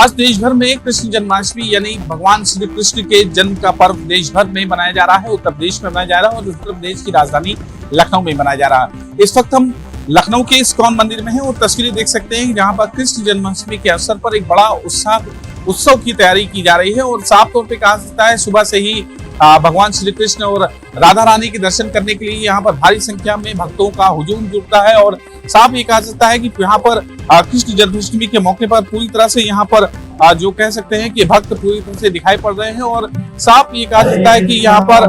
आज देश भर में कृष्ण जन्माष्टमी यानी भगवान श्री कृष्ण के जन्म का पर्व देश भर में मनाया जा रहा है। उत्तर प्रदेश में मनाया जा रहा है और उत्तर प्रदेश की राजधानी लखनऊ में मनाया जा रहा है। इस वक्त हम लखनऊ के इस्कॉन मंदिर में हैं और तस्वीरें देख सकते हैं जहां पर कृष्ण जन्माष्टमी के अवसर पर एक बड़ा उत्सव की तैयारी की जा रही है और साफ तौर पे कहा सकता है सुबह से ही भगवान श्री कृष्ण और राधा रानी के दर्शन करने के लिए यहाँ पर भारी संख्या में भक्तों का हुजूम जुटता है और साफ ये कहा सकता है कि यहाँ पर कृष्ण जन्माष्टमी के मौके पर पूरी तरह से यहाँ पर जो कह सकते हैं कि भक्त पूरी तरह से दिखाई पड़ रहे हैं और साफ ये कहा सकता है कि यहाँ पर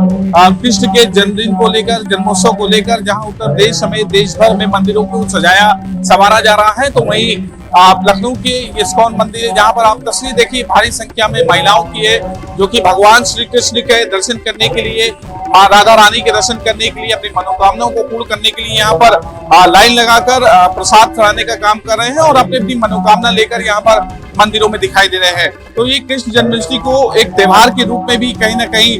कृष्ण के जन्मदिन को लेकर, जन्मोत्सव को लेकर जहाँ उत्तर प्रदेश समेत देश भर में मंदिरों को सजाया संवारा जा रहा है, तो वहीं आप लखनऊ के इस्कॉन मंदिर है जहाँ पर आप तस्वीर देखिए भारी संख्या में महिलाओं की है जो कि भगवान श्री कृष्ण के दर्शन करने के लिए, माँ राधा रानी के दर्शन करने के लिए, अपनी मनोकामनाओं को पूर्ण करने के लिए यहाँ पर लाइन लगाकर प्रसाद चढ़ाने का काम कर रहे हैं और अपनी अपनी मनोकामना लेकर यहाँ पर मंदिरों में दिखाई दे रहे हैं। तो ये कृष्ण जन्माष्टमी को एक त्योहार के रूप में भी कहीं ना कहीं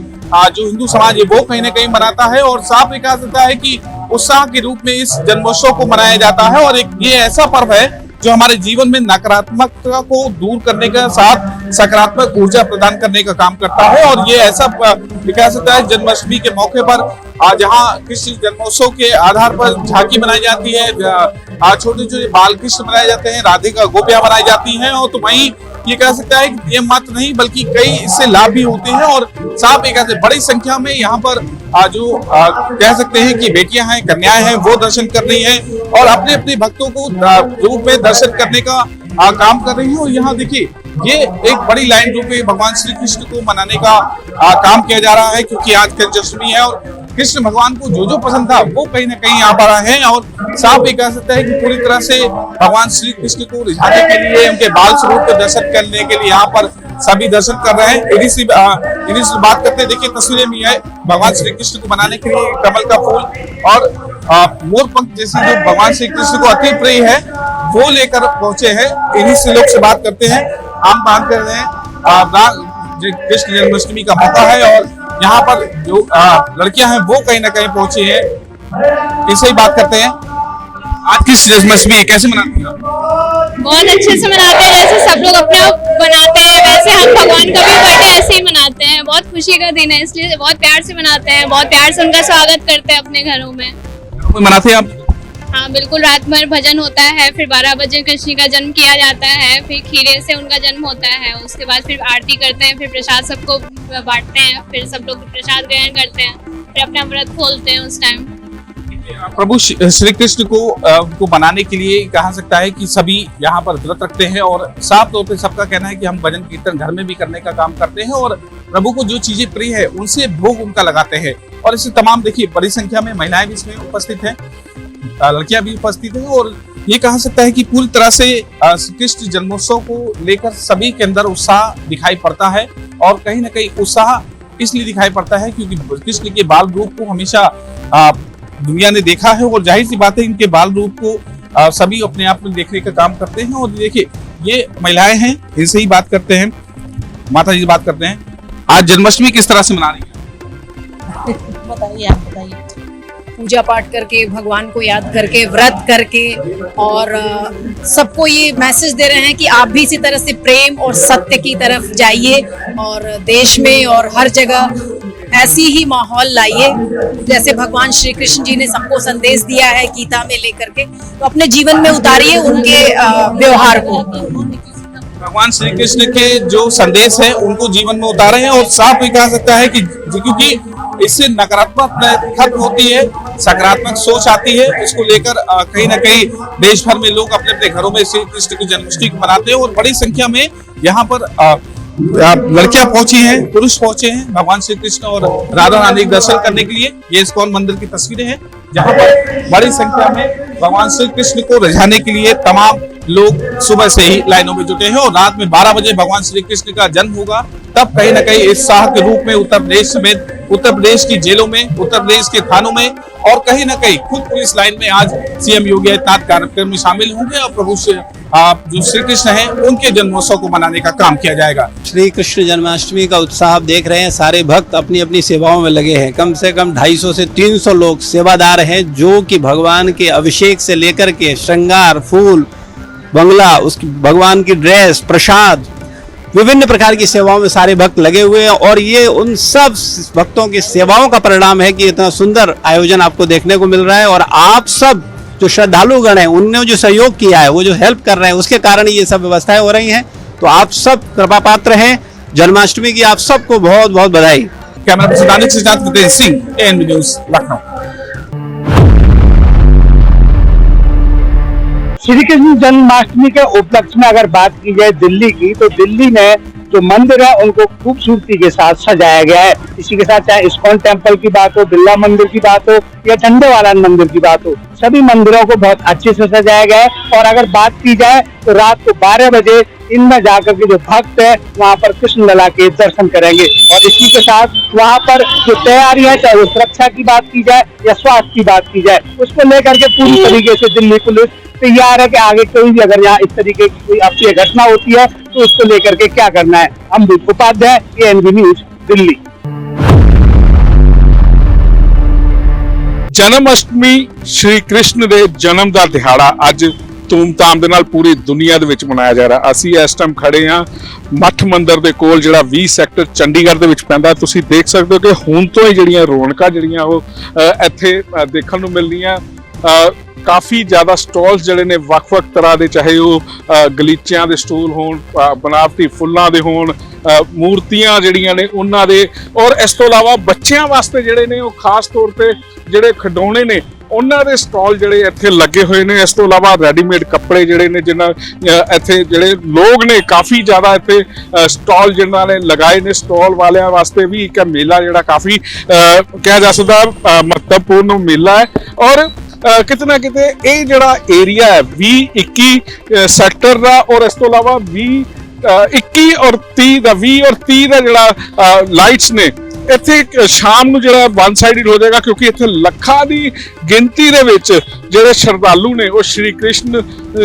जो हिंदू समाज है वो कहीं ना कहीं मनाता है और साफ कहा जाता है कि उत्साह के रूप में इस जन्मोत्सव को मनाया जाता है और एक ये ऐसा पर्व है जो हमारे जीवन में नकारात्मकता को दूर करने के साथ सकारात्मक ऊर्जा प्रदान करने का काम करता है। और ये ऐसा कह सकता है जन्माष्टमी के मौके पर जहाँ कृष्ण जन्मोत्सव के आधार पर झांकी बनाई जाती है, छोटे छोटे बाल कृष्ण बनाए जाते हैं, राधिका गोपियां बनाई जाती हैं और तो वहीं ये कह सकता है कि ये मात्र नहीं बल्कि कई इससे लाभ भी होते हैं और साफ एक ऐसे बड़ी संख्या में यहाँ पर जो कह सकते हैं कि बेटियां हैं, कन्याएं हैं, वो दर्शन कर रही हैं और अपने अपने भक्तों को रूप में दर्शन करने का काम कर रही है। और यहाँ देखिए ये एक बड़ी लाइन रूप में भगवान श्री कृष्ण को मनाने का काम किया जा रहा है क्योंकि आज कृष्णाष्टमी है और कृष्ण भगवान को जो पसंद था वो कहीं ना कहीं यहाँ पर आए हैं और साफ ये कह सकता है कि पूरी तरह से भगवान श्री कृष्ण को रिझाने के लिए, उनके बाल स्वरूप के दर्शन करने के लिए यहाँ पर सभी दर्शन कर रहे हैं। इन्हीं से बात करते हैं, देखिए तस्वीरें भी है भगवान श्री कृष्ण को मनाने के लिए कमल का फूल और मोर पंख जैसी जो भगवान श्री कृष्ण को अति प्रिय है वो लेकर पहुंचे हैं। इन्हीं से लोग से बात करते हैं, हम बात कर रहे हैं कृष्ण जन्माष्टमी का मौका है और यहाँ पर जो लड़कियां हैं वो कहीं ना कहीं पहुंची हैं, इसे ही बात करते हैं। आज कृष्ण जन्माष्टमी कैसे मनाते हैं? बहुत अच्छे से मनाते हैं, जैसे सब लोग अपना मनाते हैं वैसे हम भगवान का भी बर्थडे ऐसे ही मनाते हैं। बहुत खुशी का दिन है इसलिए बहुत प्यार से मनाते हैं, बहुत प्यार से उनका स्वागत करते हैं अपने घरों में। मनाते हैं आप? हाँ बिल्कुल, रात भर भजन होता है, फिर 12 बजे कृष्ण का जन्म किया जाता है, फिर खीरे से उनका जन्म होता है, उसके बाद फिर आरती करते हैं, फिर प्रसाद सबको बांटते हैं, फिर सब लोग प्रसाद ग्रहण करते हैं, फिर अपना व्रत खोलते हैं उस टाइम। प्रभु श्री कृष्ण को मनाने के लिए कहा सकता है कि सभी यहाँ पर व्रत रखते हैं और साफ तौर पे सबका कहना है कि हम भजन कीर्तन घर में भी करने का काम करते हैं और प्रभु को जो चीजें प्रिय है उनसे भोग उनका लगाते हैं। और इससे तमाम देखिए बड़ी संख्या में महिलाएं भी इसमें उपस्थित हैं, लड़कियां भी उपस्थित हैं और ये कहा सकता है कि पूरी तरह से कृष्ण जन्मोत्सव को लेकर सभी के अंदर उत्साह दिखाई पड़ता है और कहीं ना कहीं उत्साह इसलिए दिखाई पड़ता है क्योंकि कृष्ण के बाल रूप को हमेशा दुनिया ने देखा है और जाहिर सी बात है इनके बाल रूप को सभी अपने आप में देखने का काम करते हैं। और देखिए ये महिलाएं हैं, इनसे ही बात करते हैं, माता जी से बात करते हैं। आज जन्माष्टमी किस तरह से मना रही है? बताइए, आप बताइए। पूजा पाठ करके, भगवान को याद करके, व्रत करके और सबको ये मैसेज दे रहे हैं कि आप भी इसी तरह से प्रेम और सत्य की तरफ जाइए और देश में और हर जगह ऐसी ही माहौल लाइए जैसे भगवान श्री कृष्ण जी ने सबको संदेश दिया है गीता में लेकर के, तो अपने जीवन में उतारिए उनके व्यवहार को। भगवान श्री कृष्ण के जो संदेश है उनको जीवन में उतारे हैं और साफ कहा सकता है कि क्योंकि इससे नकारात्मक खत्म होती है, सकारात्मक सोच आती है, उसको लेकर कहीं ना कहीं देश भर में लोग अपने अपने घरों में श्री कृष्ण की जन्माष्टमी मनाते हैं और बड़ी संख्या में यहाँ पर लड़कियां पहुंची हैं, पुरुष पहुंचे हैं भगवान श्री कृष्ण और राधा रानी के दर्शन करने के लिए। ये इस्कॉन मंदिर की तस्वीरें हैं जहां पर बड़ी संख्या में भगवान श्री कृष्ण को रिझाने के लिए तमाम लोग सुबह से ही लाइनों में जुटे हैं और रात में 12 बजे भगवान श्री कृष्ण का जन्म होगा तब कहीं ना कहीं इस उत्साह के रूप में उत्तर प्रदेश समेत उत्तर प्रदेश की जेलों में, उत्तर प्रदेश के थानों में और कहीं ना कहीं खुद पुलिस लाइन में आज सीएम योगी आदित्यनाथ कार्यक्रम में शामिल होंगे और प्रभु जो श्री कृष्ण हैं उनके जन्मोत्सव को मनाने का काम किया जाएगा। श्री कृष्ण जन्माष्टमी का उत्साह आप देख रहे हैं, सारे भक्त अपनी अपनी सेवाओं में लगे हैं। कम से कम 250 से 300 लोग सेवादार हैं जो कि भगवान के अभिषेक से लेकर के श्रृंगार, फूल, बंगला, उसकी भगवान की ड्रेस, प्रसाद विभिन्न प्रकार की सेवाओं में सारे भक्त लगे हुए हैं और ये उन सब भक्तों की सेवाओं का परिणाम है कि इतना सुंदर आयोजन आपको देखने को मिल रहा है। और आप सब जो श्रद्धालुगण हैं उनने जो सहयोग किया है, वो जो हेल्प कर रहे हैं, उसके कारण ये सब व्यवस्थाएं हो रही हैं। तो आप सब कृपा पात्र हैं। जन्माष्टमी की आप सबको बहुत बहुत बधाई। कैमरा पर्सन दानिश के साथ नितेश सिंह, एएनबी न्यूज, लखनऊ। श्री कृष्ण जन्माष्टमी के उपलक्ष्य में अगर बात की जाए दिल्ली की, तो दिल्ली में जो मंदिर है उनको खूबसूरती के साथ सजाया गया है। इसी के साथ चाहे इस्कॉन टेम्पल की बात हो, बिरला मंदिर की बात हो या झंडेवाला मंदिर की बात हो, सभी मंदिरों को बहुत अच्छे से सजाया गया है। और अगर बात की जाए तो रात को 12 बजे इनमें जाकर के जो भक्त है वहाँ पर कृष्ण लला के दर्शन करेंगे। और इसी के साथ वहाँ पर जो तैयारियां, चाहे वो सुरक्षा की बात की जाए या स्वास्थ्य की बात की जाए, उसको लेकर के पूरी तरीके से दिल्ली पुलिस तैयार है कि आगे कोई भी अगर यहाँ इस तरीके की कोई अप्रिय घटना होती है तो उसको लेकर के क्या करना है। अमृत उपाध्याय, एएनबी न्यूज, दिल्ली। ਜਨਮਅਸ਼ਟਮੀ ਸ਼੍ਰੀ ਕ੍ਰਿਸ਼ਨ ਦੇ ਜਨਮ ਦਾ ਦਿਹਾੜਾ ਅੱਜ ਧੂਮਧਾਮ ਦੇ ਨਾਲ ਪੂਰੀ ਦੁਨੀਆ ਦੇ ਵਿੱਚ ਮਨਾਇਆ ਜਾ ਰਿਹਾ। ਅਸੀਂ ਇਸ ਟਾਈਮ ਖੜੇ ਹਾਂ ਮੱਠ ਮੰਦਿਰ ਦੇ ਕੋਲ, ਜਿਹੜਾ 20 ਸੈਕਟਰ ਚੰਡੀਗੜ੍ਹ ਦੇ ਵਿੱਚ ਪੈਂਦਾ। ਤੁਸੀਂ ਦੇਖ ਸਕਦੇ ਹੋ ਕਿ ਹੁਣ ਤੋਂ ਹੀ ਜਿਹੜੀਆਂ ਰੌਣਕਾਂ ਜਿਹੜੀਆਂ ਉਹ ਇੱਥੇ ਦੇਖਣ ਨੂੰ ਮਿਲਦੀਆਂ। ਕਾਫੀ ਜ਼ਿਆਦਾ ਸਟਾਲਸ ਜਿਹੜੇ ਨੇ ਵੱਖ-ਵੱਖ ਤਰ੍ਹਾਂ ਦੇ, ਚਾਹੇ ਉਹ ਗਲੀਚਿਆਂ ਦੇ ਸਟੂਲ ਹੋਣ, ਬਨਾਵਟੀ ਫੁੱਲਾਂ ਦੇ ਹੋਣ, ਮੂਰਤੀਆਂ ਜਿਹੜੀਆਂ ਨੇ ਉਹਨਾਂ ਦੇ, ਔਰ ਇਸ ਤੋਂ ਇਲਾਵਾ ਬੱਚਿਆਂ ਵਾਸਤੇ ਜਿਹੜੇ ਨੇ ਉਹ ਖਾਸ ਤੌਰ ਤੇ ਜਿਹੜੇ ਖਿਡੌਣੇ ਨੇ ਉਹਨਾਂ ਦੇ ਸਟਾਲ ਜਿਹੜੇ ਇੱਥੇ ਲੱਗੇ ਹੋਏ ਨੇ। ਇਸ ਤੋਂ ਇਲਾਵਾ ਰੈਡੀਮੇਡ ਕੱਪੜੇ ਜਿਹੜੇ ਨੇ, ਜਿਨ੍ਹਾਂ ਇੱਥੇ ਜਿਹੜੇ ਲੋਕ ਨੇ ਕਾਫੀ ਜ਼ਿਆਦਾ ਇੱਥੇ ਸਟਾਲ ਜਿਨ੍ਹਾਂ ਨੇ ਲਗਾਏ ਨੇ। ਸਟਾਲ ਵਾਲਿਆਂ ਵਾਸਤੇ ਵੀ ਇੱਕ ਮੇਲਾ ਜਿਹੜਾ ਕਾਫੀ ਕਿਹਾ ਜਾ ਸਕਦਾ ਮਹੱਤਵਪੂਰਨ ਮੇਲਾ ਹੈ। ਔਰ ਕਿਤੇ ਨਾ ਕਿਤੇ ਇਹ ਜਿਹੜਾ ਏਰੀਆ ਹੈ 20-21 ਸੈਕਟਰ ਦਾ, ਔਰ ਇਸ ਤੋਂ ਇਲਾਵਾ 21 ਔਰ 30 ਦਾ ਜਿਹੜਾ ਲਾਈਟਸ ਨੇ ਇੱਥੇ ਸ਼ਾਮ ਨੂੰ ਜਿਹੜਾ ਵਨ ਸਾਈਡਡ ਹੋ ਜਾਏਗਾ, ਕਿਉਂਕਿ ਇੱਥੇ ਲੱਖਾਂ ਦੀ ਗਿਣਤੀ ਦੇ ਵਿੱਚ ਜਿਹੜੇ ਸ਼ਰਧਾਲੂ ਨੇ ਉਹ ਸ਼੍ਰੀ ਕ੍ਰਿਸ਼ਨ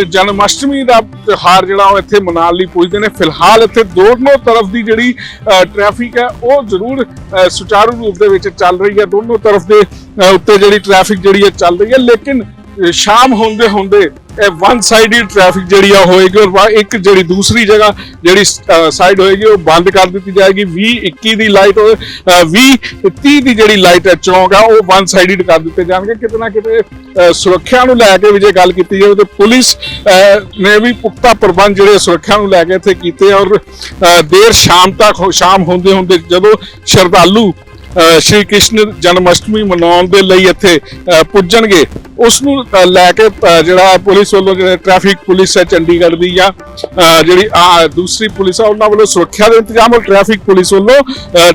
ਜਨਮਅਸ਼ਟਮੀ ਦਾ ਤਿਉਹਾਰ ਜਿਹੜਾ ਉਹ ਇੱਥੇ ਮਨਾਉਣ ਲਈ ਪੁੱਜਦੇ ਨੇ। ਫਿਲਹਾਲ ਇੱਥੇ ਦੋਨੋਂ ਤਰਫ ਦੀ ਜਿਹੜੀ ਟ੍ਰੈਫਿਕ ਹੈ ਉਹ ਜ਼ਰੂਰ ਸੁਚਾਰੂ ਰੂਪ ਦੇ ਵਿੱਚ ਚੱਲ ਰਹੀ ਹੈ। ਦੋਨੋਂ ਤਰਫ ਦੇ ਉੱਤੇ ਜਿਹੜੀ ਟ੍ਰੈਫਿਕ ਜਿਹੜੀ ਹੈ ਚੱਲ ਰਹੀ ਹੈ, ਲੇਕਿਨ ਸ਼ਾਮ ਹੁੰਦੇ ਹੁੰਦੇ ਇਹ ਵਨ ਸਾਈਡਡ ਟ੍ਰੈਫਿਕ ਜਿਹੜੀ ਆ ਹੋਏਗੀ ਔਰ ਇੱਕ ਜਿਹੜੀ ਦੂਸਰੀ ਜਗ੍ਹਾ ਜਿਹੜੀ ਸਾਈਡ ਹੋਏਗੀ ਉਹ ਬੰਦ ਕਰ ਦਿੱਤੀ ਜਾਏਗੀ। 20-21 ਦੀ ਲਾਈਟ ਔਰ 20-30 ਦੀ ਜਿਹੜੀ ਲਾਈਟ ਹੈ ਚੌਂਕ ਆ ਉਹ ਵਨ ਸਾਈਡਡ ਕਰ ਦਿੱਤੇ ਜਾਣਗੇ। ਕਿਤੇ ਨਾ ਕਿਤੇ ਸੁਰੱਖਿਆ ਨੂੰ ਲੈ ਕੇ ਵੀ ਜੇ ਗੱਲ ਕੀਤੀ ਜਾਵੇ ਤਾਂ ਪੁਲਿਸ ਨੇ ਵੀ ਪੁਖਤਾ ਪ੍ਰਬੰਧ ਜਿਹੜੇ ਸੁਰੱਖਿਆ ਨੂੰ ਲੈ ਕੇ ਇੱਥੇ ਕੀਤੇ। ਔਰ ਦੇਰ ਸ਼ਾਮ ਤੱਕ, ਸ਼ਾਮ ਹੁੰਦੇ ਹੁੰਦੇ ਜਦੋਂ ਸ਼ਰਧਾਲੂ ਸ਼੍ਰੀ ਕ੍ਰਿਸ਼ਨ ਜਨਮਅਸ਼ਟਮੀ ਮਨਾਉਣ ਦੇ ਲਈ ਇੱਥੇ ਪੁੱਜਣਗੇ, ਉਸ ਨੂੰ ਲੈ ਕੇ ਜਿਹੜਾ ਪੁਲਿਸ ਵੱਲੋਂ ਜਿਹੜੇ ਟ੍ਰੈਫਿਕ ਪੁਲਿਸ ਹੈ ਚੰਡੀਗੜ੍ਹ ਦੀ ਜਾਂ ਜਿਹੜੀ ਦੂਸਰੀ ਪੁਲਿਸ ਆ ਉਹਨਾਂ ਵੱਲੋਂ ਸੁਰੱਖਿਆ ਦੇ ਇੰਤਜ਼ਾਮ, ਔਰ ਟ੍ਰੈਫਿਕ ਪੁਲਿਸ ਵੱਲੋਂ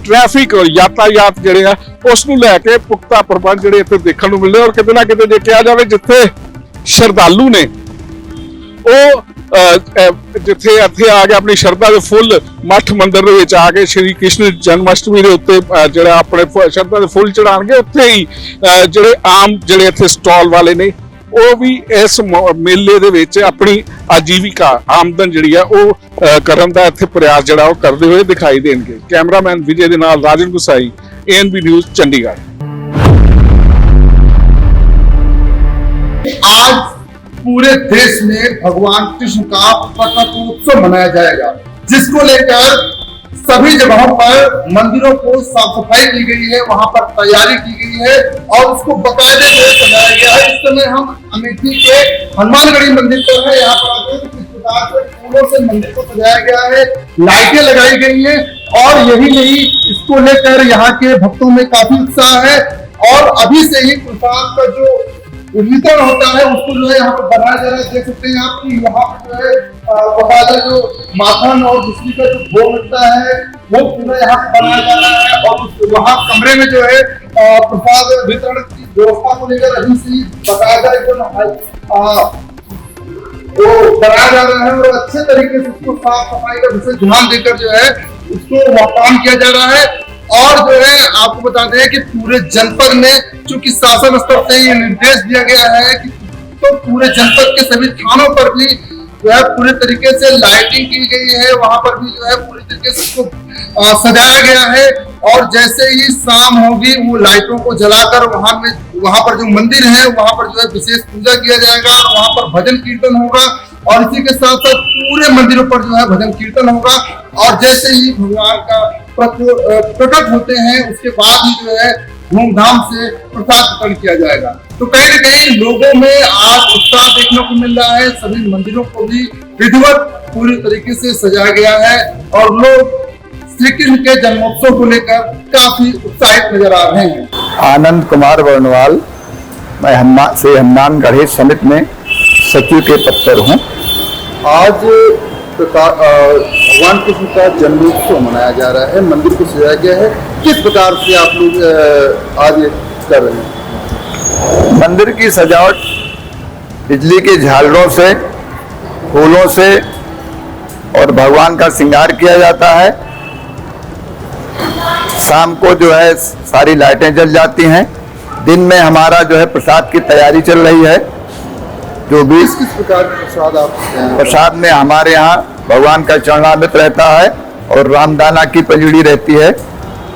ਟ੍ਰੈਫਿਕ ਔਰ ਯਾਤਾਯਾਤ ਜਿਹੜੇ ਆ ਉਸ ਨੂੰ ਲੈ ਕੇ ਪੁਖਤਾ ਪ੍ਰਬੰਧ ਜਿਹੜੇ ਇੱਥੇ ਦੇਖਣ ਨੂੰ ਮਿਲਦੇ। ਔਰ ਕਿਤੇ ਨਾ ਕਿਤੇ ਜੇ ਕਿਹਾ ਜਾਵੇ ਜਿੱਥੇ ਸ਼ਰਧਾਲੂ ਨੇ ਉਹ ਜਿੱਥੇ ਇੱਥੇ ਆ ਕੇ ਆਪਣੀ ਸ਼ਰਧਾ ਦੇ ਫੁੱਲ ਮੱਠ ਮੰਦਿਰ ਦੇ ਵਿੱਚ ਆ ਕੇ ਸ਼੍ਰੀ ਕ੍ਰਿਸ਼ਨ ਜਨਮਅਸ਼ਟਮੀ ਦੇ ਉੱਤੇ ਜਿਹੜਾ ਆਪਣੇ ਸ਼ਰਧਾ ਦੇ ਫੁੱਲ ਚੜਾਉਣਗੇ, ਉੱਥੇ ਹੀ ਜਿਹੜੇ ਆਮ ਜਿਹੜੇ ਇੱਥੇ ਸਟਾਲ ਵਾਲੇ ਨੇ ਉਹ ਵੀ ਇਸ ਮੇਲੇ ਦੇ ਵਿੱਚ ਆਪਣੀ ਆਜੀਵਿਕਾ ਆਮਦਨ ਜਿਹੜੀ ਆ ਉਹ ਕਰਨ ਦਾ ਇੱਥੇ ਪ੍ਰਯਾਸ ਜਿਹੜਾ ਉਹ ਕਰਦੇ ਹੋਏ ਦਿਖਾਈ ਦੇਣਗੇ। ਕੈਮਰਾਮੈਨ ਵਿਜੇ ਦੇ ਨਾਲ ਰਾਜਨ ਗੁਸਾਈ, एएनबी न्यूज, चंडीगढ़। आज पूरे देश में भगवान कृष्ण का प्रकटोत्सव मनाया जाएगा, जिसको लेकर सभी जगहों पर मंदिरों को साफ सफाई की गई है, वहां पर तैयारी की गई है और उसको बकायदे से सजाया गया है। इस समय हम अमेठी के हनुमानगढ़ी मंदिर पर है। यहाँ पर आते हैं किस प्रकार से फूलों से मंदिर को सजाया गया है, लाइटें लगाई गई है और यही नहीं, इसको लेकर यहाँ के भक्तों में काफी उत्साह है। और अभी से ही प्रसाद का जो वितरण होता है उसको जो है यहाँ पर बनाया जा रहा है। देख सकते हैं आप कि यहाँ पर जो है बकायदा जो माखन और बिजली का जो भोग लगता है वो पूरा यहाँ बनाया जा रहा है। और वहाँ कमरे में जो है प्रसाद वितरण की व्यवस्था को लेकर अभी से बकायदा एकदम वो बनाया जा रहा है और अच्छे तरीके से उसको साफ सफाई का विशेष ध्यान देकर जो है उसको काम किया जा रहा है। और जो है आपको बता दें कि पूरे जनपद में चूंकि शासन स्तर से ये निर्देश दिया गया है कि तो पूरे जनपद के सभी थानों पर भी जो है पूरे तरीके से लाइटिंग की गई है, वहां पर भी जो है पूरी तरीके से उसको सजाया गया है। और जैसे ही शाम होगी वो लाइटों को जलाकर वहां पर जो मंदिर है वहां पर जो है विशेष पूजा किया जाएगा और वहां पर भजन कीर्तन होगा। और इसी के साथ साथ पूरे मंदिरों पर जो है भजन कीर्तन होगा। और जैसे ही भगवान का प्रकट होते हैं उसके बाद ही जो है धूमधाम से प्रसाद वितरण किया जाएगा। तो कहीं न कहीं लोगों में आज उत्साह देखने को मिल रहा है। सभी मंदिरों को भी विधिवत पूरी तरीके से सजाया गया है और लोग श्री कृष्ण के जन्मोत्सव को लेकर काफी उत्साहित नजर आ रहे हैं। आनंद कुमार वर्णवाल, मैं हनुमान गणेश समिति में सचिव के पद पर हूँ। आज भगवान कृष्ण का जन्मोत्सव मनाया जा रहा है, मंदिर को सजाया गया है। किस प्रकार से आप लोग आज कर रहे हैं? मंदिर की सजावट बिजली के झालरों से, फूलों से और भगवान का श्रृंगार किया जाता है। शाम को जो है सारी लाइटें जल जाती हैं। दिन में हमारा जो है प्रसाद की तैयारी चल रही है। जो भी किस प्रकार का प्रसाद आप प्रसाद में हमारे यहाँ भगवान का चरणामृत रहता है और रामदाना की पंजड़ी रहती है।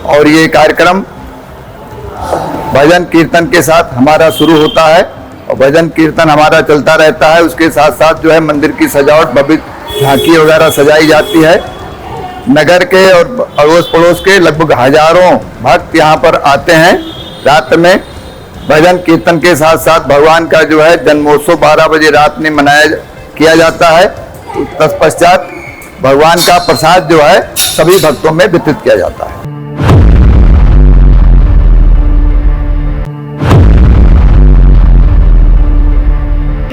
और ये कार्यक्रम भजन कीर्तन के साथ हमारा शुरू होता है और भजन कीर्तन हमारा चलता रहता है। उसके साथ साथ जो है मंदिर की सजावट, भव्य झांकी वगैरह सजाई जाती है। नगर के और अड़ोस पड़ोस के लगभग हजारों भक्त यहाँ पर आते हैं। रात में भजन कीर्तन के साथ साथ भगवान का जो है जन्मोत्सव 12 बजे रात में किया जाता है। तत्पश्चात भगवान का प्रसाद जो है सभी भक्तों में वितरित किया जाता है।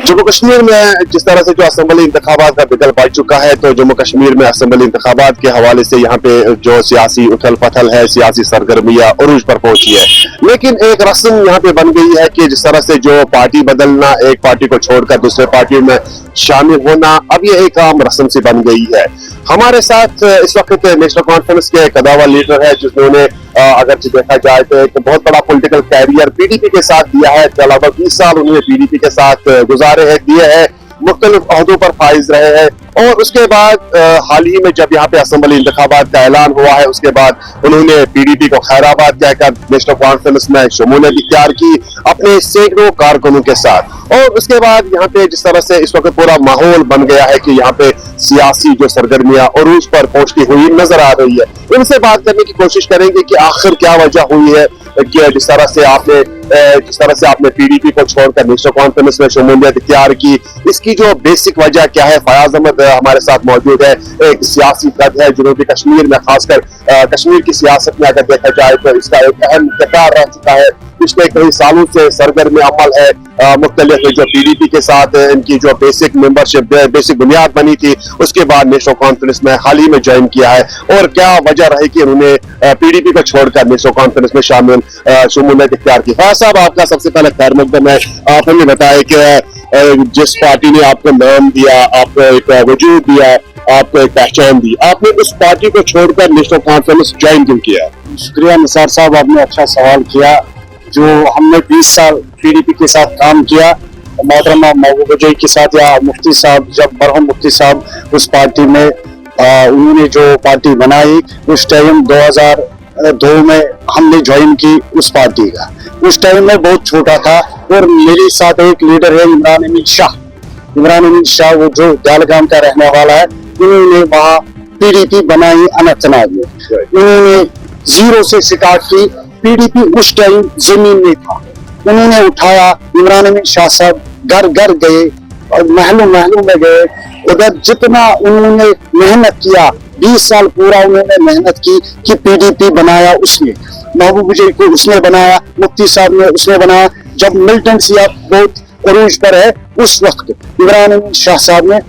जम्मू कश्मीर में जिस तरह से जो असेंबली इंतखाबात का बिगल पड़ चुका है, तो जम्मू कश्मीर में असेंबली इंतखाबात के हवाले से यहाँ पे जो सियासी उथल पथल है, सियासी सरगर्मियां उरूज पर पहुंची है। लेकिन एक रस्म यहाँ पे बन गई है कि जिस तरह से जो पार्टी बदलना, एक पार्टी को छोड़कर दूसरे पार्टी में शामिल होना, अब ये एक आम रस्म सी बन गई है। हमारे साथ इस वक्त नेशनल कॉन्फ्रेंस के कदावर लीडर है, जिन्होंने अगर देखा जाए तो एक बहुत बड़ा पॉलिटिकल कैरियर पीडीपी के साथ दिया है। लगभग 20 साल उन्होंने पीडीपी के साथ गुजारे हैं, दिए हैं, मुख्तलिफ ओहदों पर फाइज रहे हैं। और उसके बाद हाल ही में जब यहाँ पे असेंबली इंतखाबात का ऐलान हुआ है, उसके बाद उन्होंने पीडीपी को खैराबाद कहकर नेशनल कॉन्फ्रेंस में शमूलियत इख्तियार की अपने सैकड़ों कारकुनों के साथ। और उसके बाद यहाँ पे जिस तरह से इस वक्त पूरा माहौल बन गया है कि यहाँ पे सियासी जो सरगर्मियां उरूज पर पहुंचती हुई नजर आ रही है। इनसे बात करने की कोशिश करेंगे कि आखिर क्या वजह हुई है कि जिस तरह से आपने पीडीपी को छोड़कर नेशनल कॉन्फ्रेंस में शमूलियत इख्तियार की, इसकी जो बेसिक वजह क्या है। फयाज अहमद हमारे साथ मौजूद है, एक सियासी कद है जनूबी कश्मीर में, खासकर कश्मीर की सियासत में अगर देखा जाए तो इसका एक अहम किरदार रह चुका है। पिछले कई सालों से सरगर्म अमल है। मुख्तलिफ जो पीडीपी के साथ इनकी जो बेसिक मेंबरशिप, बेसिक बुनियाद बनी थी, उसके बाद नेशनल कॉन्फ्रेंस में हाल ही में ज्वाइन किया है। और क्या वजह रही कि उन्होंने पीडीपी को छोड़कर नेशनल कॉन्फ्रेंस में शमूलियत इख्तियार की। फयाज साहब, आपका सबसे पहले खैर मकदम है। आप हमें बताया कि जिस पार्टी ने आपको नाम दिया, आपको एक वजूद दिया, आपको एक पहचान दी, आपने उस पार्टी को छोड़कर नेशनल कॉन्फ्रेंस ज्वाइन क्यों किया? शुक्रिया निसार साहब, आपने अच्छा सवाल किया। जो हमने 20 साल पीडीपी के साथ काम किया, मोहतरमा महबूबा जी के साथ, या मुफ्ती साहब, जब मरहूम मुफ्ती साहब उस पार्टी में उन्होंने जो पार्टी बनाई, उस टाइम 2002 में हमने ज्वाइन की उस पार्टी का। उस टाइम में बहुत छोटा था और मेरे साथ एक लीडर है इमरान अमीन शाह। इमरान अमीन शाह वो जो जालगाम का रहने वाला है, उन्होंने वहाँ पीडीपी बनाई अनंतनाग में। उन्होंने जीरो से स्टार्ट की। पीडीपी उस टाइम जमीन में था, उन्होंने उठाया। इमरान अमीन शाह साहब घर घर गए और महलों महलों में गए। उधर जितना उन्होंने मेहनत किया, 20 साल पूरा उन्होंने मेहनत की कि पीडीपी बनाया। उसने महबूब जी को उसने बनाया, मुफ्ती साहब ने उसने बनाया। जब मिलिटेंसी बहुत अरूज पर है, उस वक्त इमरान अमीन शाह साहब ने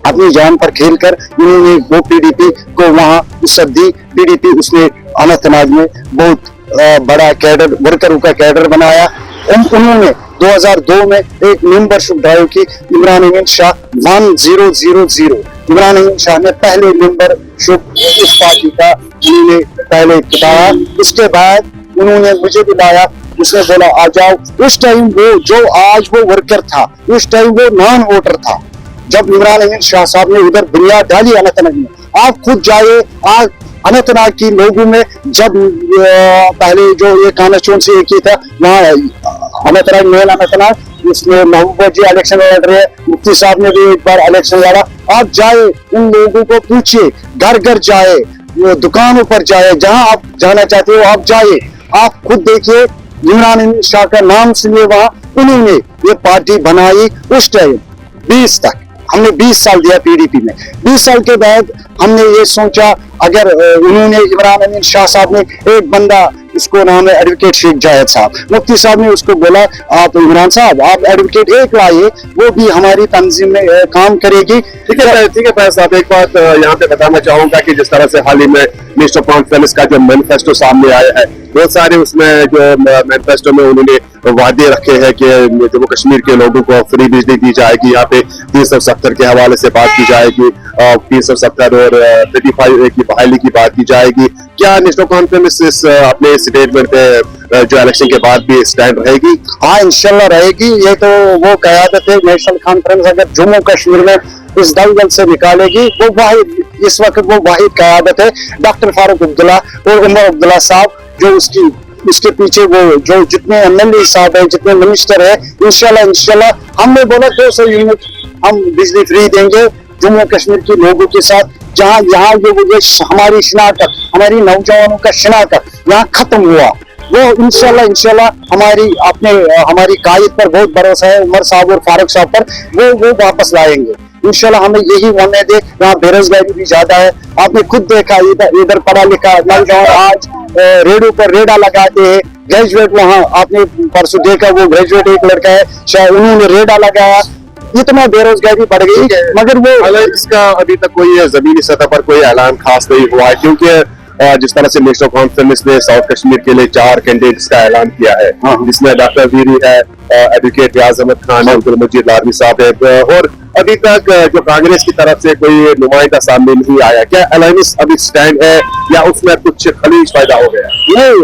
अपनी जान पर खेलकर उन्होंने वो पीडीपी को वहां इज्जत दी। पीडीपी उसने अनंतनाग में बहुत बड़ा कैडर, वर्करों का कैडर बनाया। उन्होंने 2002 में एक मेंबरशिप ड्राइव की। इमरान अमीन शाह 1000 इमरान अमीन शाह ने पहले मेंबरशिप इस पार्टी का उन्होंने पहले बताया। उसके बाद उन्होंने मुझे बुलाया, उसने बोला आ जाओ। उस टाइम वो जो आज वो वर्कर था, उस टाइम वो नॉन वोटर था। जब इमरान अमीन शाह साहब ने उधर बुनियाद डाली अनंतनाग में, आप खुद जाए आज अनंतनाग की लोगों में। जब पहले जो ये कानाचौन से एक ही था, वहाँ अनंतनाग मेल अनंतनाग, इसमें महबूबा जी इलेक्शन लड़ रहे हैं, मुफ्ती साहब ने भी एक बार इलेक्शन लड़ा। आप जाए, उन लोगों को पूछिए, घर घर जाए, दुकानों पर जाए, जहां आप जाना चाहते हो आप जाइए, आप खुद देखिए। इमरान अमीन शाह का नाम सुनिए, वहां उन्होंने ये पार्टी बनाई उस टाइम 20 तक, हमने 20 साल दिया पीडीपी में। 20 साल के बाद हमने ये सोचा, अगर उन्होंने इमरान अमीन शाह साहब ने एक बंदा, इसको नाम है एडवोकेट शेख जायद साहब, मुफ्ती साहब ने उसको बोला, आप इमरान साहब आप एडवोकेट एक लाइए, वो भी हमारी तंजीम में काम करेगी। ठीक है फैज साहब, एक बात यहाँ पे बताना चाहूंगा कि जिस तरह से हाल ही में नेशनल कॉन्फ्रेंस का जो मैनिफेस्टो सामने आया है, बहुत सारे उसमें जो मैनिफेस्टो में उन्होंने वादे रखे हैं कि जम्मू कश्मीर के लोगों को फ्री बिजली दी जाएगी, यहाँ पे 370 के हवाले से बात की जाएगी, 370 और 35 की बहाली की बात की जाएगी। क्या नेशनल कॉन्फ्रेंस इस अपने स्टेटमेंट पे जो इलेक्शन के बाद भी स्टैंड रहेगी? हाँ, इंशाल्लाह रहेगी। ये तो वो क़यादत है, नेशनल कॉन्फ्रेंस अगर जम्मू कश्मीर में इस दलदल से निकालेगी, वो वाहिद, इस वक्त वो वाहिद क़यादत है डॉक्टर फारूक अब्दुल्ला और उमर अब्दुल्ला साहब, जो उसके पीछे वो जो जितने एमएलए साहब है, जितने मिनिस्टर है, इंशाल्लाह हमने बोला 200 यूनिट हम बिजली फ्री देंगे जम्मू कश्मीर के लोगों के साथ। जहाँ यहाँ ये हमारी शनाख्त, हमारी नौजवानों का शनाख्त यहाँ खत्म हुआ, वो इंशाल्लाह हमारी कायद पर बहुत भरोसा है, उमर साहब और फारूक साहब पर, वो वापस लाएंगे इंशाल्लाह। हमें यही होने दे। यहाँ बेरोजगारी भी ज्यादा है, आपने खुद देखा, इधर पढ़ा लिखा नौजवान आज रेडियो पर रेडा लगाते हैं, ग्रेजुएट, वहाँ आपने परसों देखा वो ग्रेजुएट एक लड़का है, शायद उन्होंने रेडा लगाया, इतना बेरोजगारी बढ़ गई, मगर वो इसका अभी तक कोई जमीनी सतह पर कोई ऐलान खास नहीं हुआ है, क्योंकि जिस तरह से नेशनल कॉन्फ्रेंस ने साउथ कश्मीर के लिए 4 कैंडिडेट्स का ऐलान किया है, जिसमें डॉक्टर वीरी है, एडवोकेट रियाज अहमद खान है, अब्दुल मजीद लादवी साहब है, और अभी तक जो कांग्रेस की तरफ से कोई नुमाइंदा सामने नहीं आया। क्या अलायंस अभी स्टैंड है या उसमें कुछ खलीज पैदा हो गया? नहीं,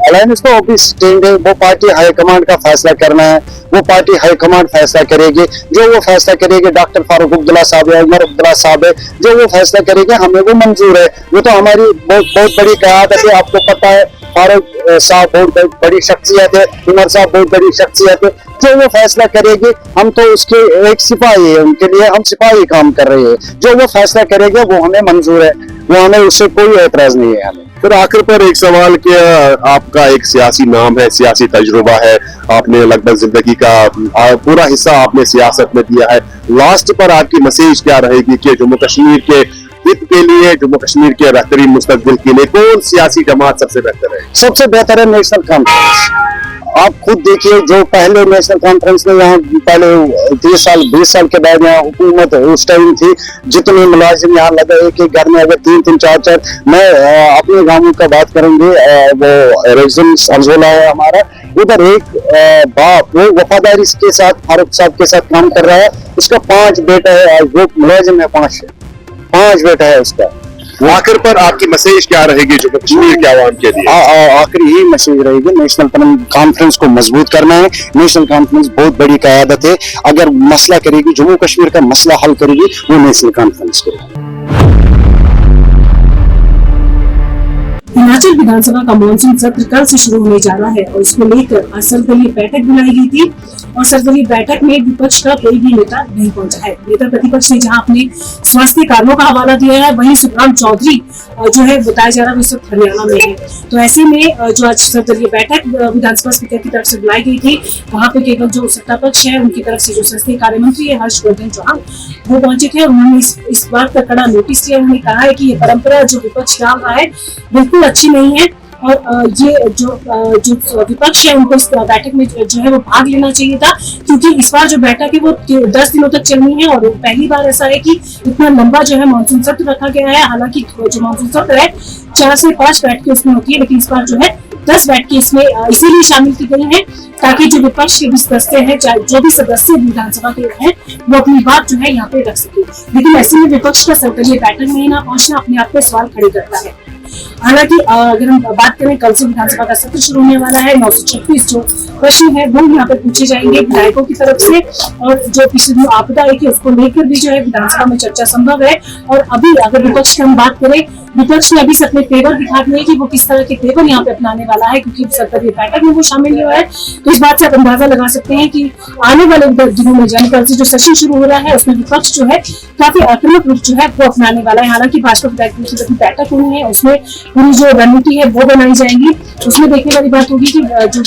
अलायंस तो अभी स्टैंड है, वो पार्टी हाईकमांड का फैसला करना है, वो पार्टी हाईकमांड फैसला करेगी, जो वो फैसला करेगी, डॉक्टर फारूक अब्दुल्ला साहब है, उमर अब्दुल्ला साहब है, जो वो फैसला करेंगे हमें वो मंजूर है। वो तो हमारी बहुत बड़ी क़यादत है, आपको पता है, फारूक साहब बहुत बड़ी शख्सियत है, उमर साहब बहुत बड़ी शख्सियत है, जो वो फैसला करेगी हम तो उसके एक सिपाही है, उनके लिए हम सिपाही काम कर रहे हैं, जो वो फैसला करेगा वो हमें मंजूर है, वो हमें उससे कोई एतराज नहीं है हमें। फिर आखिर पर एक सवाल कि आपका एक सियासी नाम है, सियासी तजुर्बा है, आपने लगभग जिंदगी का पूरा हिस्सा आपने सियासत में दिया है, लास्ट पर आपकी मैसेज क्या रहेगी कि जम्मू कश्मीर के हित के लिए, जम्मू कश्मीर के बेहतरीन मुस्तकबिल के लिए कौन सियासी जमात सबसे बेहतर है? सबसे बेहतर है नेशनल कॉन्फ्रेंस। आप खुद देखिए, जो पहले नेशनल कॉन्फ्रेंस में यहाँ पहले 20 साल के बाद यहाँ हुकूमत उस टाइम थी, जितने मुलाजिम यहाँ लगे, एक घर में अगर 3 4, मैं अपने गांवों का बात करेंगे, वो रेजिडेंस अफजोला है हमारा, उधर एक बाप वो वफादारी के साथ फारूक साहब के साथ काम कर रहा है, उसका 5 बेटा है, वो मुलाजिम है, 5 बेटा है उसका। आखिर पर आपकी मैसेज क्या रहेगी जम्मू कश्मीर के आवाम के लिए? आखिर यही मैसेज रहेगी, नेशनल कॉन्फ्रेंस को मजबूत करना है। नेशनल कॉन्फ्रेंस बहुत बड़ी क़यादत है, अगर मसला करेगी, जम्मू कश्मीर का मसला हल करेगी, वो नेशनल कॉन्फ्रेंस करेगी। हिमाचल विधानसभा का मानसून सत्र कल से शुरू होने जा रहा है और इसको लेकर आज सर्वदलीय बैठक बुलाई गई थी और सर्वदलीय बैठक में विपक्ष का कोई भी नेता नहीं पहुंचा है। नेता प्रतिपक्ष ने जहां अपने स्वास्थ्य कारणों का हवाला दिया है, वहीं सुखराम चौधरी जो है बताया जा रहा है इस वक्त हरियाणा में है। तो ऐसे में जो आज सर्वदलीय बैठक विधानसभा स्पीकर की तरफ से बुलाई गई थी, वहाँ पे केवल जो सत्ता पक्ष है उनकी तरफ से जो संसदीय कार्य मंत्री है हर्षवर्धन चौहान, वो पहुंचे थे। उन्होंने इस बात का कड़ा नोटिस किया। उन्होंने कहा है कि ये परंपरा जो विपक्ष डाल रहा है बिल्कुल अच्छी नहीं है और ये जो विपक्ष है उनको इस बैठक में जो है वो भाग लेना चाहिए था, क्योंकि इस बार जो बैठक है वो 10 दिनों तक चलनी है और पहली बार ऐसा है कि इतना लंबा जो है मानसून सत्र रखा गया है। हालांकि जो मानसून सत्र है 4 से 5 बैठकें उसमें होती है, लेकिन इस बार जो है 10 बैठकें इसमें इसीलिए शामिल की गई है ताकि जो विपक्ष के भी सदस्य हैं, जो भी सदस्य विधानसभा के हैं, वो अपनी बात जो है यहाँ पे रख सके। लेकिन ऐसे में विपक्ष का सर्वदलीय बैठक में ना पहुंचना अपने आप पे सवाल खड़े करता है। हालांकि अगर हम बात करें, कल से विधानसभा का सत्र शुरू होने वाला है। 936 जो प्रश्न है वो यहाँ पर पूछे जाएंगे विधायकों की तरफ से, और जो पिछली आपदा आई थी उसको लेकर भी जो है विधानसभा में चर्चा संभव है। और अभी अगर विपक्ष की हम बात करें विपक्ष ने अभी से अपने तेवर दिखा दिए कि वो किस तरह के तेवर यहाँ पे अपनाने वाला है, क्योंकि सर्वदलीय बैठक में वो शामिल नहीं हुआ है। तो इस बात से आप अंदाजा लगा सकते हैं कि आने वाले दिनों में कल से जो सेशन शुरू हो रहा है उसमें विपक्ष जो है काफी आक्रामक रूप जो है वो अपनाने वाला है। हालांकि भाजपा विधायक की बैठक हुई है, उसमें पूरी जो रणनीति है वो बनाई जाएगी। उसमें देखने वाली बात होगी कि जो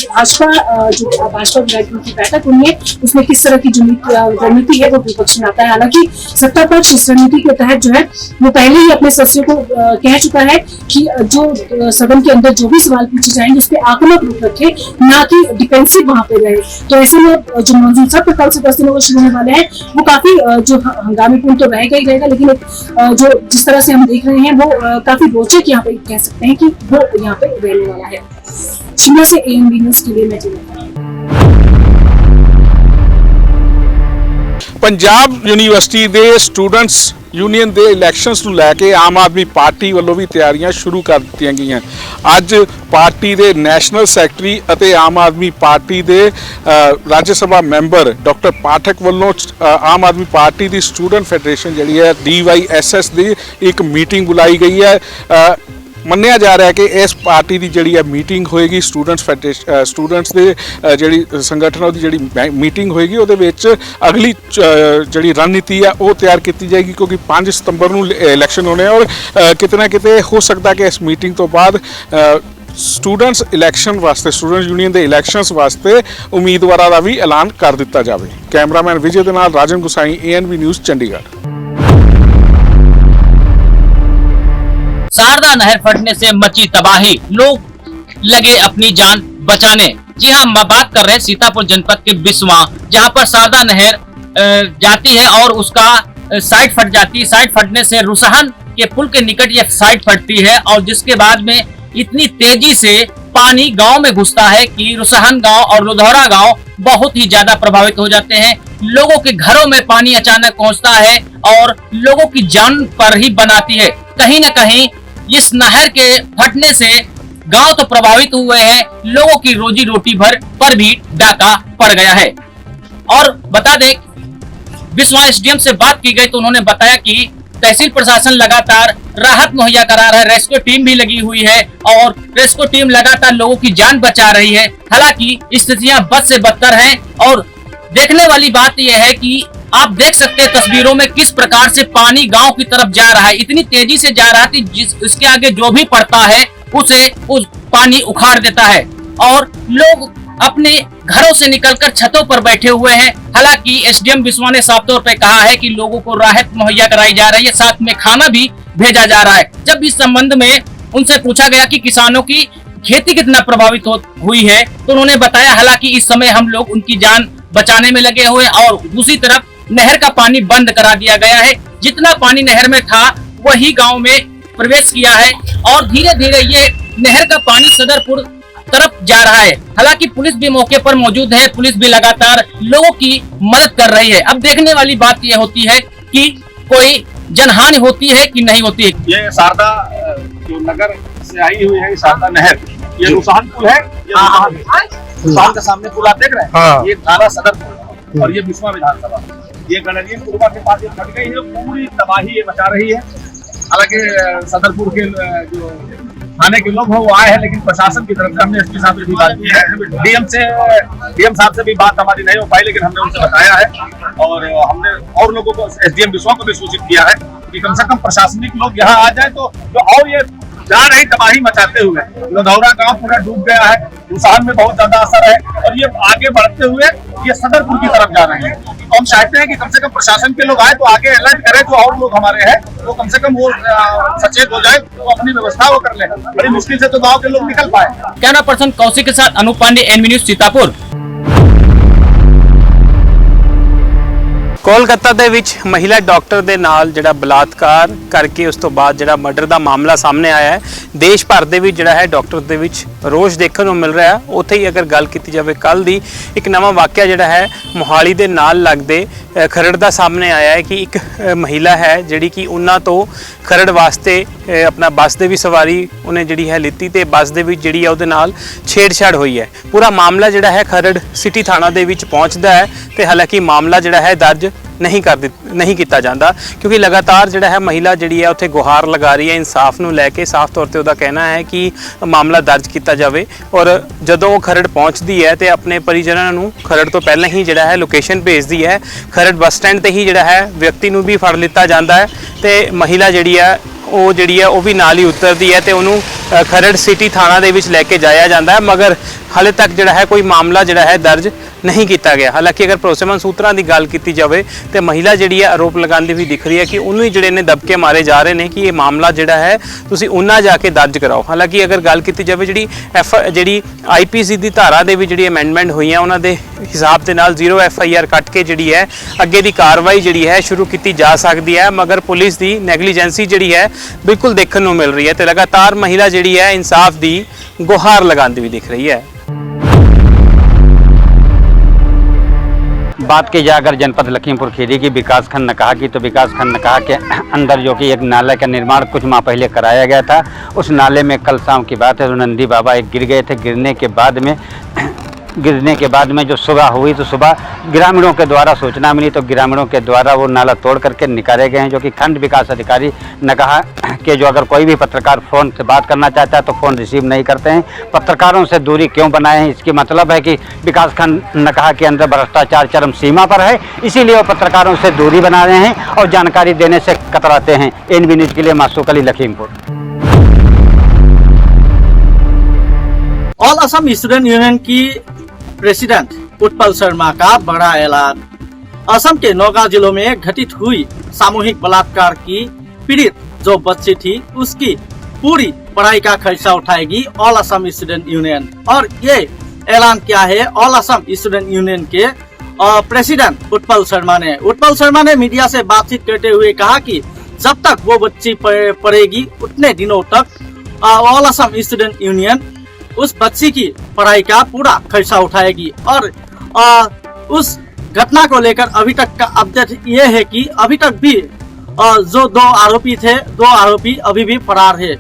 भाजपा विधायकों की बैठक हुई है उसमें किस तरह की जो रणनीति है वो विपक्ष बनाता है। हालांकि सत्ता पक्ष इस रणनीति के तहत जो है वो पहले ही अपने सदस्यों को कह चुका है कि जो सदन के अंदर जो भी सवाल पूछे जाएंगे उस पर आक्रामक रूप रखे, ना कि डिफेंसिव वहां पे रहे। तो ऐसे में जो मॉनसून सत्र कल से 10 दिनों को शुरू होने वाले हैं वो काफी जो हंगामेपूर्ण तो रहेगा ही रहेगा, लेकिन जो जिस तरह से हम देख रहे हैं वो काफी रोचक यहाँ पे कह सकते हैं कि वो यहाँ पे रहने वाला है। शिमला से ANB न्यूज़ के लिए मैं जीना। ਪੰਜਾਬ ਯੂਨੀਵਰਸਿਟੀ ਦੇ ਸਟੂਡੈਂਟਸ ਯੂਨੀਅਨ ਦੇ ਇਲੈਕਸ਼ਨਸ ਨੂੰ ਲੈ ਕੇ ਆਮ ਆਦਮੀ ਪਾਰਟੀ ਵੱਲੋਂ ਵੀ ਤਿਆਰੀਆਂ ਸ਼ੁਰੂ ਕਰ ਦਿੱਤੀਆਂ ਗਈਆਂ। ਅੱਜ ਪਾਰਟੀ ਦੇ ਨੈਸ਼ਨਲ ਸੈਕਟਰੀ ਅਤੇ ਆਮ ਆਦਮੀ ਪਾਰਟੀ ਦੇ ਰਾਜ ਸਭਾ ਮੈਂਬਰ ਡਾਕਟਰ ਪਾਠਕ ਵੱਲੋਂ ਆਮ ਆਦਮੀ ਪਾਰਟੀ ਦੀ ਸਟੂਡੈਂਟ ਫੈਡਰੇਸ਼ਨ ਜਿਹੜੀ ਹੈ DYSS ਦੀ ਇੱਕ ਮੀਟਿੰਗ ਬੁਲਾਈ ਗਈ ਹੈ। ਮੰਨਿਆ ਜਾ ਰਿਹਾ ਕਿ ਇਸ ਪਾਰਟੀ ਦੀ ਜਿਹੜੀ ਹੈ ਮੀਟਿੰਗ ਹੋਏਗੀ ਸਟੂਡੈਂਟਸ ਦੇ ਜਿਹੜੀ ਸੰਗਠਨ ਉਹਦੀ ਜਿਹੜੀ ਮੀਟਿੰਗ ਹੋਏਗੀ ਉਹਦੇ ਵਿੱਚ ਅਗਲੀ ਜਿਹੜੀ ਰਣਨੀਤੀ ਹੈ ਉਹ ਤਿਆਰ ਕੀਤੀ ਜਾਏਗੀ, ਕਿਉਂਕਿ 5 ਸਤੰਬਰ ਨੂੰ ਇਲੈਕਸ਼ਨ ਹੋਣੇ ਔਰ ਕਿਤੇ ਨਾ ਕਿਤੇ ਹੋ ਸਕਦਾ ਕਿ ਇਸ ਮੀਟਿੰਗ ਤੋਂ ਬਾਅਦ ਸਟੂਡੈਂਟਸ ਇਲੈਕਸ਼ਨ ਵਾਸਤੇ ਸਟੂਡੈਂਟ ਯੂਨੀਅਨ ਦੇ ਇਲੈਕਸ਼ਨਸ ਵਾਸਤੇ ਉਮੀਦਵਾਰਾਂ ਦਾ ਵੀ ਐਲਾਨ ਕਰ ਦਿੱਤਾ ਜਾਵੇ। ਕੈਮਰਾਮੈਨ ਵਿਜੇ ਦੇ ਨਾਲ ਰਾਜਨ ਗੁਸਾਈ ANB न्यूज़ चंडीगढ़। शारदा नहर फटने से मची तबाही, लोग लगे अपनी जान बचाने। जी हाँ, हम बात कर रहे हैं सीतापुर जनपद के बिस्वा, जहाँ पर शारदा नहर जाती है और उसका साइड फट जाती है। साइड फटने से रुसहन के पुल के निकट यह साइड फटती है और जिसके बाद में इतनी तेजी से पानी गांव में घुसता है कि रुसहन गांव और लुधौरा गांव बहुत ही ज्यादा प्रभावित हो जाते हैं। लोगों के घरों में पानी अचानक पहुंचता है और लोगों की जान पर ही बनाती है। कहीं न कहीं इस नहर के फटने से गांव तो प्रभावित हुए हैं, लोगों की रोजी रोटी भर पर भी डाका पड़ गया है। और बता दें, बिस्वा SDM से बात की गई तो उन्होंने बताया कि तहसील प्रशासन लगातार राहत मुहैया करा रहा है, रेस्क्यू टीम भी लगी हुई है और रेस्क्यू टीम लगातार लोगों की जान बचा रही है। हालांकि स्थितियां बद से बदतर हैं और देखने वाली बात यह है कि आप देख सकते हैं तस्वीरों में किस प्रकार से पानी गांव की तरफ जा रहा है। इतनी तेजी से जा रहा है कि उसके आगे जो भी पड़ता है उसे उस पानी उखाड़ देता है और लोग अपने घरों से निकलकर छतों पर बैठे हुए हैं। हालांकि SDM बिस्वा ने साफ तौर पर कहा है कि लोगों को राहत मुहैया कराई जा रही है, साथ में खाना भी भेजा जा रहा है। जब इस संबंध में उनसे पूछा गया कि किसानों की खेती कितना प्रभावित हुई है तो उन्होंने बताया, हालांकि इस समय हम लोग उनकी जान बचाने में लगे हुए और दूसरी तरफ नहर का पानी बंद करा दिया गया है। जितना पानी नहर में था वही गांव में प्रवेश किया है और धीरे धीरे ये नहर का पानी सदरपुर तरफ जा रहा है। हालांकि पुलिस भी मौके पर मौजूद है, पुलिस भी लगातार लोगों की मदद कर रही है। अब देखने वाली बात यह होती है कि कोई जनहानि होती है कि नहीं होती है। ये शारदा जो नगर से आई हुई है, शारदा नहर, ये रुसहन पुल है। रुसहन के सामने पुल आप देख रहे हैं, ये थाना सदरपुर और ये बिस्वा विधानसभा, ये गणरीय पूर्वा के पास फट गई है, पूरी तबाही ये मचा रही है। हालांकि सदरपुर के जो थाने के लोग हैं वो आए हैं, लेकिन प्रशासन की तरफ से हमने SP साहब से भी बात की है, DM साहब से भी बात हमारी नहीं हो पाई, लेकिन हमने उनसे बताया है और हमने और लोगों को SDM बिस्वा को भी सूचित किया है कि कम से कम प्रशासनिक लोग यहाँ आ जाए तो जो और ये जा रही तबाही मचाते हुए लुधौरा गांव पूरा डूब गया है, रुसहन में बहुत ज्यादा असर है और ये आगे बढ़ते हुए ये सदरपुर की तरफ जा रहे हैं। तो हम चाहते हैं कि कम से कम प्रशासन के लोग आए तो आगे अलर्ट करें, जो और लोग हमारे हैं वो कम से कम वो सचेत हो जाए, तो अपनी व्यवस्था वो कर ले। बड़ी मुश्किल से तो गाँव के लोग निकल पाए। कैमरा पर्सन कौशिक के साथ अनूप पांडे, ANB न्यूज़ सीतापुर। ਕੋਲਕਾਤਾ ਦੇ ਵਿੱਚ ਮਹਿਲਾ ਡਾਕਟਰ ਦੇ ਨਾਲ ਜਿਹੜਾ ਬਲਾਤਕਾਰ ਕਰਕੇ ਉਸ ਤੋਂ ਬਾਅਦ ਜਿਹੜਾ ਮਰਡਰ ਦਾ ਮਾਮਲਾ ਸਾਹਮਣੇ ਆਇਆ ਹੈ, ਦੇਸ਼ ਭਰ ਦੇ ਵਿੱਚ ਜਿਹੜਾ ਹੈ ਡਾਕਟਰ ਦੇ ਵਿੱਚ ਰੋਸ਼ ਦੇਖਣ ਨੂੰ ਮਿਲ ਰਿਹਾ। ਉੱਥੇ ਹੀ ਅਗਰ ਗੱਲ ਕੀਤੀ ਜਾਵੇ ਕੱਲ ਦੀ ਇੱਕ ਨਵਾਂ ਵਾਕਿਆ ਜਿਹੜਾ ਹੈ ਮੋਹਾਲੀ ਦੇ ਨਾਲ ਲੱਗਦੇ ਖਰੜ ਦਾ ਸਾਹਮਣੇ ਆਇਆ ਹੈ ਕਿ ਇੱਕ ਮਹਿਲਾ ਹੈ ਜਿਹੜੀ ਕਿ ਉਹਨਾਂ ਤੋਂ ਖਰੜ ਵਾਸਤੇ ਆਪਣਾ ਬੱਸ ਦੇ ਵੀ ਸਵਾਰੀ ਉਹਨੇ ਜਿਹੜੀ ਹੈ ਲਿੱਤੀ ਤੇ ਬੱਸ ਦੇ ਵਿੱਚ ਜਿਹੜੀ ਹੈ ਉਹਦੇ ਨਾਲ ਛੇੜਛਾੜ ਹੋਈ ਹੈ। ਪੂਰਾ ਮਾਮਲਾ ਜਿਹੜਾ ਹੈ ਖਰੜ ਸਿਟੀ ਥਾਣਾ ਦੇ ਵਿੱਚ ਪਹੁੰਚਦਾ ਹੈ ਤੇ ਹਾਲਾਂਕਿ ਮਾਮਲਾ ਜਿਹੜਾ ਹੈ ਦਰਜ नहीं ਕੀਤਾ ਜਾਂਦਾ ਕਿਉਂਕਿ ਲਗਾਤਾਰ ਜਿਹੜਾ ਹੈ ਮਹਿਲਾ ਜਿਹੜੀ ਹੈ ਉੱਥੇ ਗੁਹਾਰ ਲਗਾ ਰਹੀ ਹੈ ਇਨਸਾਫ ਨੂੰ ਲੈ ਕੇ। ਸਾਫ਼ ਤੌਰ ਤੇ ਉਹਦਾ ਕਹਿਣਾ ਹੈ ਕਿ ਮਾਮਲਾ ਦਰਜ ਕੀਤਾ ਜਾਵੇ ਔਰ ਜਦੋਂ ਉਹ ਖਰੜ ਪਹੁੰਚਦੀ ਹੈ ਤੇ ਆਪਣੇ ਪਰਿਜਨਾਂ ਨੂੰ ਖਰੜ ਤੋਂ ਪਹਿਲਾਂ ਹੀ ਜਿਹੜਾ ਹੈ ਲੋਕੇਸ਼ਨ ਭੇਜਦੀ ਹੈ। ਖਰੜ ਬੱਸ ਸਟੈਂਡ ਤੇ ਹੀ ਜਿਹੜਾ ਹੈ ਵਿਅਕਤੀ ਨੂੰ ਵੀ ਫੜ ਲਿੱਤਾ ਜਾਂਦਾ ਹੈ ਤੇ ਮਹਿਲਾ ਜਿਹੜੀ ਹੈ ਉਹ ਵੀ ਨਾਲ ਹੀ ਉਤਰਦੀ ਹੈ ਤੇ ਉਹਨੂੰ ਖਰੜ ਸਿਟੀ ਥਾਣਾ ਦੇ ਵਿੱਚ ਲੈ ਕੇ ਜਾਇਆ ਜਾਂਦਾ ਹੈ। ਮਗਰ ਹਾਲੇ ਤੱਕ ਜਿਹੜਾ ਹੈ ਕੋਈ ਮਾਮਲਾ ਜਿਹੜਾ ਹੈ ਦਰਜ नहीं किया गया। हालांकि अगर भरोसेमंद सूत्रां की गल की जाए तो महिला जी आरोप लगाती हुई दिख रही है कि उन्होंने जोड़े ने दबके मारे जा रहे हैं कि ये मामला जोड़ा है तुसीं उन्ना जाके दर्ज कराओ। हालांकि अगर गल की जाए जी IPC की धारा दे जी अमेंडमेंट हुई है उन्होंने हिसाब के नाल 0 FIR कट के जी है अगे की कार्रवाई जी है शुरू की जा सकती है। मगर पुलिस की नैगलीजेंसी जी है बिल्कुल देखने को मिल रही है तो लगातार महिला जी है इंसाफ की गुहार लगाती हुई दिख रही है। बात की जाए अगर जनपद लखीमपुर खीरी की विकास खंड नकाहा की, तो विकास खंड नकाहा के अंदर जो कि एक नाले का निर्माण कुछ माह पहले कराया गया था, उस नाले में कल शाम की बात है तो नंदी बाबा एक गिर गए थे। गिरने के बाद में जो सुबह हुई तो सुबह ग्रामीणों के द्वारा सूचना मिली तो ग्रामीणों के द्वारा वो नाला तोड़ करके निकाले गए हैं। जो कि खंड विकास अधिकारी नकाहा के जो अगर कोई भी पत्रकार फ़ोन से बात करना चाहता है तो फ़ोन रिसीव नहीं करते हैं। पत्रकारों से दूरी क्यों बनाए हैं, इसकी मतलब है कि विकास खंड नकाहा के अंदर भ्रष्टाचार चरम सीमा पर है, इसीलिए वो पत्रकारों से दूरी बना रहे हैं और जानकारी देने से कतराते हैं। NB न्यूज़ के लिए Masook Ali, Lakhimpur. All Assam student union की प्रेसिडेंट उत्पल शर्मा का बड़ा ऐलान। असम के नौगांव जिलों में घटित हुई सामूहिक बलात्कार की पीड़ित जो बच्ची थी उसकी पूरी पढ़ाई का खर्चा उठाएगी ऑल असम स्टूडेंट यूनियन। और ये ऐलान किया है ऑल असम स्टूडेंट यूनियन के प्रेसिडेंट उत्पल शर्मा ने। उत्पल शर्मा ने मीडिया से बातचीत करते हुए कहा कि जब तक वो बच्ची पढ़ेगी उतने दिनों तक ऑल असम स्टूडेंट यूनियन उस बच्ची की पढ़ाई का पूरा खर्चा उठाएगी। और उस घटना को लेकर अभी तक का अपडेट ये है कि अभी तक भी जो 2 आरोपी थे, 2 आरोपी अभी भी फरार है।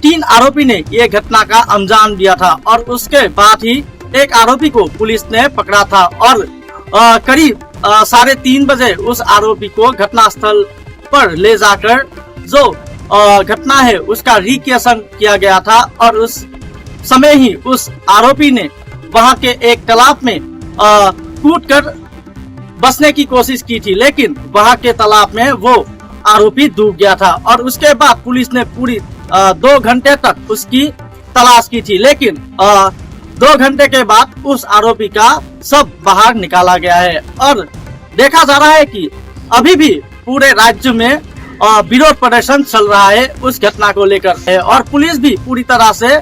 3 आरोपी ने ये घटना का अंजाम दिया था और उसके बाद ही एक आरोपी को पुलिस ने पकड़ा था और करीब 3:30 बजे उस आरोपी को घटनास्थल पर ले जाकर जो घटना है उसका रिक्रिएशन किया गया था और उस समय ही उस आरोपी ने वहां के एक तालाब में कूदकर बचने की कोशिश की थी, लेकिन वहां के तालाब में वो आरोपी डूब गया था। और उसके बाद पुलिस ने पूरी 2 घंटे तक उसकी तलाश की थी, लेकिन 2 घंटे के बाद उस आरोपी का सब बाहर निकाला गया है। और देखा जा रहा है कि अभी भी पूरे राज्य में विरोध प्रदर्शन चल रहा है उस घटना को लेकर है और पुलिस भी पूरी तरह से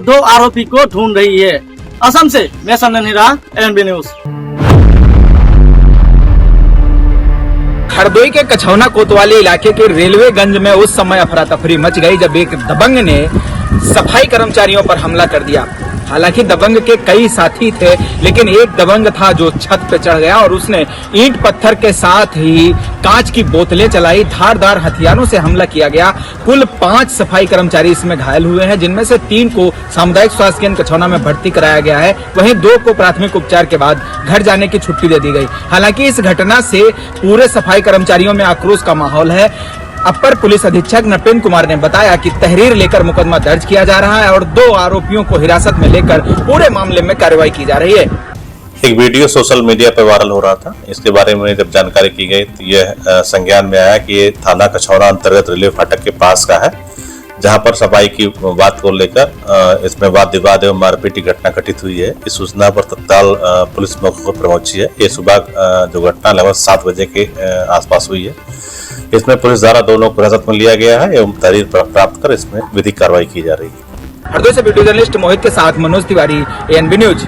2 आरोपी को ढूंढ रही है। असम से मैं संदनीरा, NB न्यूज। हरदोई के कछौना कोतवाली इलाके के रेलवेगंज में उस समय अफरा तफरी मच गई जब एक दबंग ने सफाई कर्मचारियों पर हमला कर दिया। हालांकि दबंग के कई साथी थे, लेकिन एक दबंग था जो छत पे चढ़ गया और उसने ईंट पत्थर के साथ ही कांच की बोतलें चलाई, धारदार हथियारों से हमला किया गया। कुल 5 सफाई कर्मचारी इसमें घायल हुए हैं, जिनमें से 3 को सामुदायिक स्वास्थ्य केंद्र कछौना में भर्ती कराया गया है, वहीं 2 को प्राथमिक उपचार के बाद घर जाने की छुट्टी दे दी गई। हालांकि इस घटना से पूरे सफाई कर्मचारियों में आक्रोश का माहौल है। अपर पुलिस अधीक्षक नपेन कुमार ने बताया कि तहरीर लेकर मुकदमा दर्ज किया जा रहा है और 2 आरोपियों को हिरासत में लेकर पूरे मामले में कार्रवाई की जा रही है। एक वीडियो सोशल मीडिया पर वायरल हो रहा था, इसके बारे में जब जानकारी की गई तो यह संज्ञान में आया कि ये थाना कछौना अंतर्गत रेलवे फाटक के पास का है, जहां पर सफाई की बात को लेकर इसमें वाद विवाद एवं मारपीट की घटना घटित हुई है। इस सूचना पर तत्काल पुलिस मौके पर पहुंची है। ये सुबह जो घटना लगभग 7 बजे के आसपास हुई है। इसमें पुलिस द्वारा दोनों को हिरासत में लिया गया है एवं तहरीर प्राप्त कर इसमें विधिक कार्रवाई की जा रही है। हरदोई से वीडियो जर्नलिस्ट मोहित के साथ मनोज तिवारी, NB न्यूज।